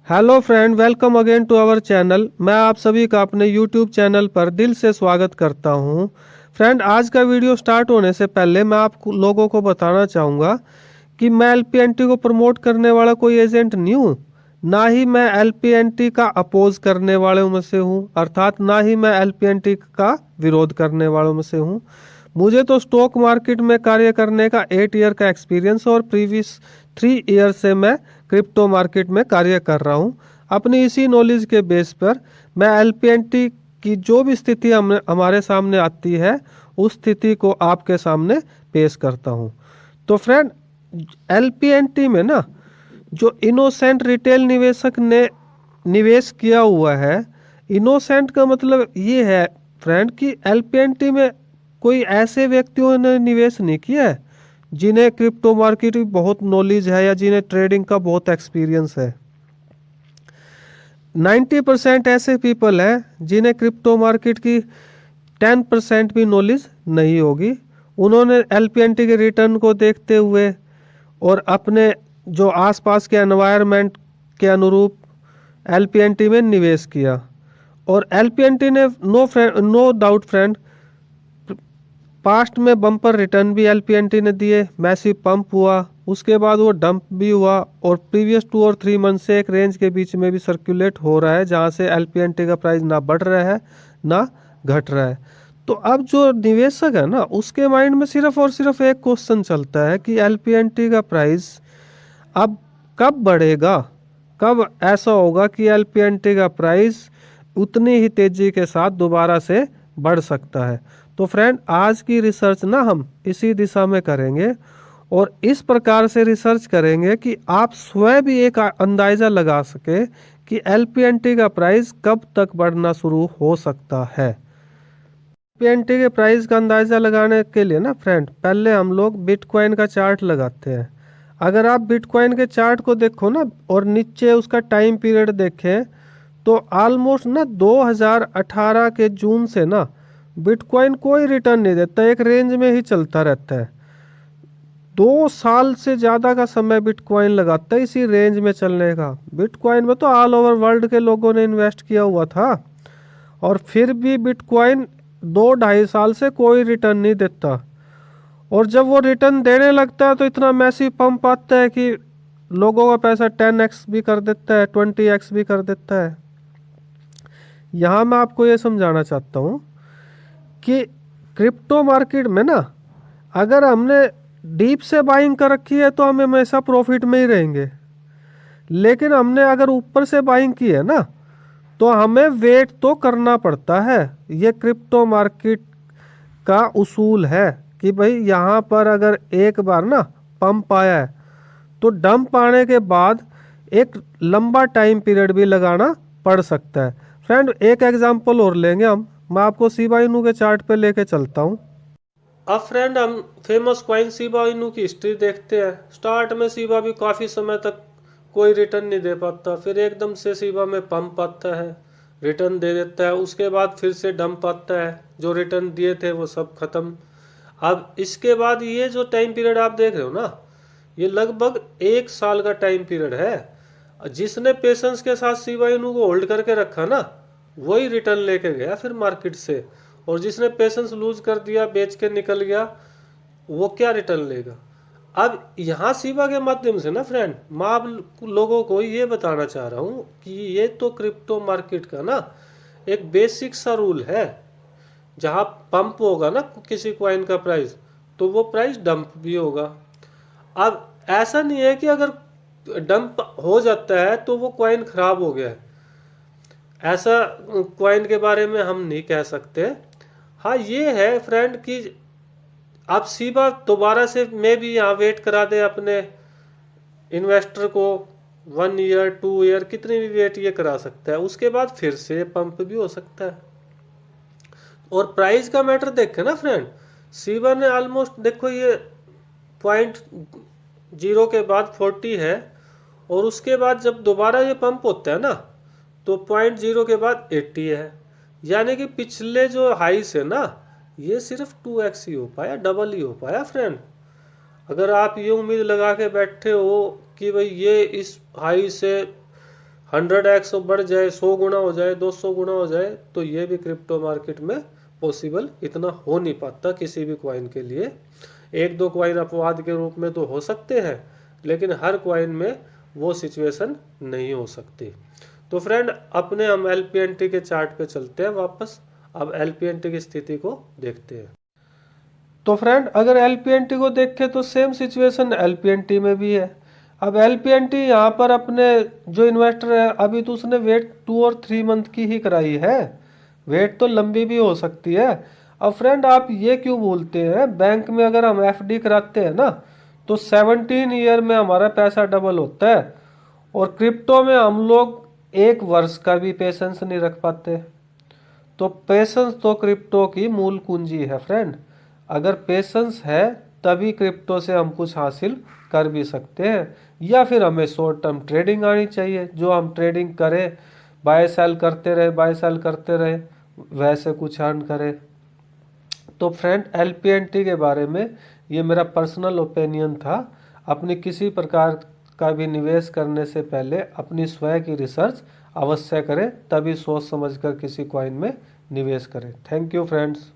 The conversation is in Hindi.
Hello friend, welcome again to our channel. मैं आप सभी का अपने यूट्यूब चैनल पर दिल से स्वागत करता हूं। फ्रेंड, आज का वीडियो स्टार्ट होने से पहले मैं आप लोगों को बताना चाहूँगा कि मैं एलपीएनटी को प्रमोट करने वाला कोई एजेंट नहीं हूँ। ना ही मैं एलपीएनटी का अपोज करने वालों में से हूँ, अर्थात ना ही मैं एलपीएनटी का विरोध करने वालों में से हूँ। मुझे तो स्टॉक मार्केट में कार्य करने का 8 ईयर का एक्सपीरियंस और प्रीवियस 3 ईयर से मैं क्रिप्टो मार्केट में कार्य कर रहा हूँ। अपनी इसी नॉलेज के बेस पर मैं एलपीएनटी की जो भी स्थिति हमारे सामने आती है उस स्थिति को आपके सामने पेश करता हूँ। तो फ्रेंड, एलपीएनटी में ना जो इनोसेंट रिटेल निवेशक ने निवेश किया हुआ है, इनोसेंट का मतलब ये है फ्रेंड कि एलपीएनटी में कोई ऐसे व्यक्तियों ने निवेश नहीं किया है जिन्हें क्रिप्टो मार्केट की बहुत नॉलेज है या जिन्हें ट्रेडिंग का बहुत एक्सपीरियंस है। 90% ऐसे पीपल हैं जिन्हें क्रिप्टो मार्केट की 10% भी नॉलेज नहीं होगी। उन्होंने एलपीएनटी के रिटर्न को देखते हुए और अपने जो आसपास के एनवायरनमेंट के अनुरूप एलपीएनटी में निवेश किया। और एलपीएनटी ने नो डाउट फ्रेंड, पास्ट में बम्पर रिटर्न भी एलपीएनटी ने दिए, मैसिव पंप हुआ, उसके बाद वो डंप भी हुआ और प्रीवियस 2 और 3 मंथ से एक रेंज के बीच में भी सर्कुलेट हो रहा है जहां से एलपीएनटी का प्राइस ना बढ़ रहा है ना घट रहा है। तो अब जो निवेशक है ना, उसके माइंड में सिर्फ और सिर्फ एक क्वेश्चन चलता है कि एलपीएनटी का प्राइस अब कब बढ़ेगा, कब ऐसा होगा कि एलपीएनटी का प्राइस उतनी ही तेजी के साथ दोबारा से बढ़ सकता है। तो फ्रेंड, आज की रिसर्च ना हम इसी दिशा में करेंगे और इस प्रकार से रिसर्च करेंगे कि आप स्वयं भी एक अंदाजा लगा सके कि एलपीएनटी का प्राइस कब तक बढ़ना शुरू हो सकता है। एलपीएनटी के प्राइस का अंदाजा लगाने के लिए ना फ्रेंड, पहले हम लोग बिटकॉइन का चार्ट लगाते हैं। अगर आप बिटकॉइन के चार्ट को देखो ना और नीचे उसका टाइम पीरियड देखें तो ऑलमोस्ट ना 2018 के जून से ना बिटकॉइन कोई रिटर्न नहीं देता, एक रेंज में ही चलता रहता है। 2 साल से ज़्यादा का समय बिटकॉइन लगाता है इसी रेंज में चलने का। बिटकॉइन में तो ऑल ओवर वर्ल्ड के लोगों ने इन्वेस्ट किया हुआ था और फिर भी बिटकॉइन 2-2.5 साल से कोई रिटर्न नहीं देता। और जब वो रिटर्न देने लगता है तो इतना मैसिव पंप आता है कि लोगों का पैसा 10x भी कर देता है, 20x भी कर देता है। यहाँ मैं आपको ये समझाना चाहता हूँ कि क्रिप्टो मार्केट में ना अगर हमने डीप से बाइंग कर रखी है तो हम हमेशा प्रॉफिट में ही रहेंगे, लेकिन हमने अगर ऊपर से बाइंग की है ना तो हमें वेट तो करना पड़ता है। ये क्रिप्टो मार्केट का उसूल है कि भाई यहाँ पर अगर एक बार ना पंप आया है तो डंप आने के बाद एक लंबा टाइम पीरियड भी लगाना पड़ सकता है। फ्रेंड, एक एग्जांपल और लेंगे हम। मैं आपको शिबा इनू के चार्ट पे लेके चलता हूँ। अब फ्रेंड, हम फेमस कॉइन शिबा इनू की हिस्ट्री देखते हैं। स्टार्ट में शिबा भी काफ़ी समय तक कोई रिटर्न नहीं दे पाता, फिर एकदम से शिबा में पंप आता है, रिटर्न दे देता है, उसके बाद फिर से डंप आता है, जो रिटर्न दिए थे वो सब खत्म। अब इसके बाद ये जो टाइम पीरियड आप देख रहे हो ना, ये लगभग 1 साल का टाइम पीरियड है। जिसने पेशेंस के साथ शिबा इनू को होल्ड करके रखा ना, वही रिटर्न लेके गया फिर मार्केट से। और जिसने पेशेंस लूज कर दिया, बेच के निकल गया, वो क्या रिटर्न लेगा। अब यहाँ शिबा के माध्यम से ना फ्रेंड, मैं आप लोगों को ये बताना चाह रहा हूँ कि ये तो क्रिप्टो मार्केट का ना एक बेसिक सा रूल है। जहाँ पंप होगा ना किसी कॉइन का प्राइस, तो वो प्राइस डंप भी होगा। अब ऐसा नहीं है कि अगर डंप हो जाता है तो वो कॉइन खराब हो गया है, ऐसा कॉइन के बारे में हम नहीं कह सकते। हाँ, ये है फ्रेंड कि आप शिबा दोबारा से मे भी यहाँ वेट करा दे अपने इन्वेस्टर को, 1 ईयर 2 ईयर कितनी भी वेट ये करा सकता है, उसके बाद फिर से पंप भी हो सकता है। और प्राइस का मैटर देखे ना फ्रेंड, शिबा ने ऑलमोस्ट देखो ये 0.0 के बाद 40 है और उसके बाद जब दोबारा ये पंप होता है ना तो 0.0 के बाद 80 है। यानी कि पिछले जो हाई से ना ये सिर्फ 2x ही हो पाया, डबल ही हो पाया फ्रेंड। अगर आप ये उम्मीद लगा के बैठे हो कि भाई ये इस हाई से 100x बढ़ जाए, 100 गुना हो जाए, 200 गुना हो जाए, तो ये भी क्रिप्टो मार्केट में पॉसिबल इतना हो नहीं पाता किसी भी कॉइन के लिए। एक दो कॉइन अपवाद के रूप में तो हो सकते हैं, लेकिन हर कॉइन में वो सिचुएशन नहीं हो सकती। तो फ्रेंड अपने हम LPNT के चार्ट पे चलते हैं वापस। अब LPNT की स्थिति को देखते हैं। तो फ्रेंड अगर LPNT को देखें तो सेम सिचुएशन LPNT में भी है। अब LPNT यहाँ पर अपने जो इन्वेस्टर है अभी तो उसने वेट 2 और 3 मंथ की ही कराई है, वेट तो लंबी भी हो सकती है। अब फ्रेंड आप ये क्यों बोलते हैं, बैंक में अगर हम FD कराते हैं ना तो 17 ईयर में हमारा पैसा डबल होता है, और क्रिप्टो में हम लोग 1 वर्ष का भी पेशेंस नहीं रख पाते। तो पेशेंस तो क्रिप्टो की मूल कुंजी है फ्रेंड। अगर पेशेंस है तभी क्रिप्टो से हम कुछ हासिल कर भी सकते हैं, या फिर हमें शॉर्ट टर्म ट्रेडिंग आनी चाहिए, जो हम ट्रेडिंग करें, बाय सेल करते रहे, बाय सेल करते रहे, वैसे कुछ अर्न करें। तो फ्रेंड LPNT के बारे में ये मेरा पर्सनल ओपिनियन था। अपनी किसी प्रकार का भी निवेश करने से पहले अपनी स्वयं की रिसर्च अवश्य करें, तभी सोच समझकर किसी कॉइन में निवेश करें। Thank you friends.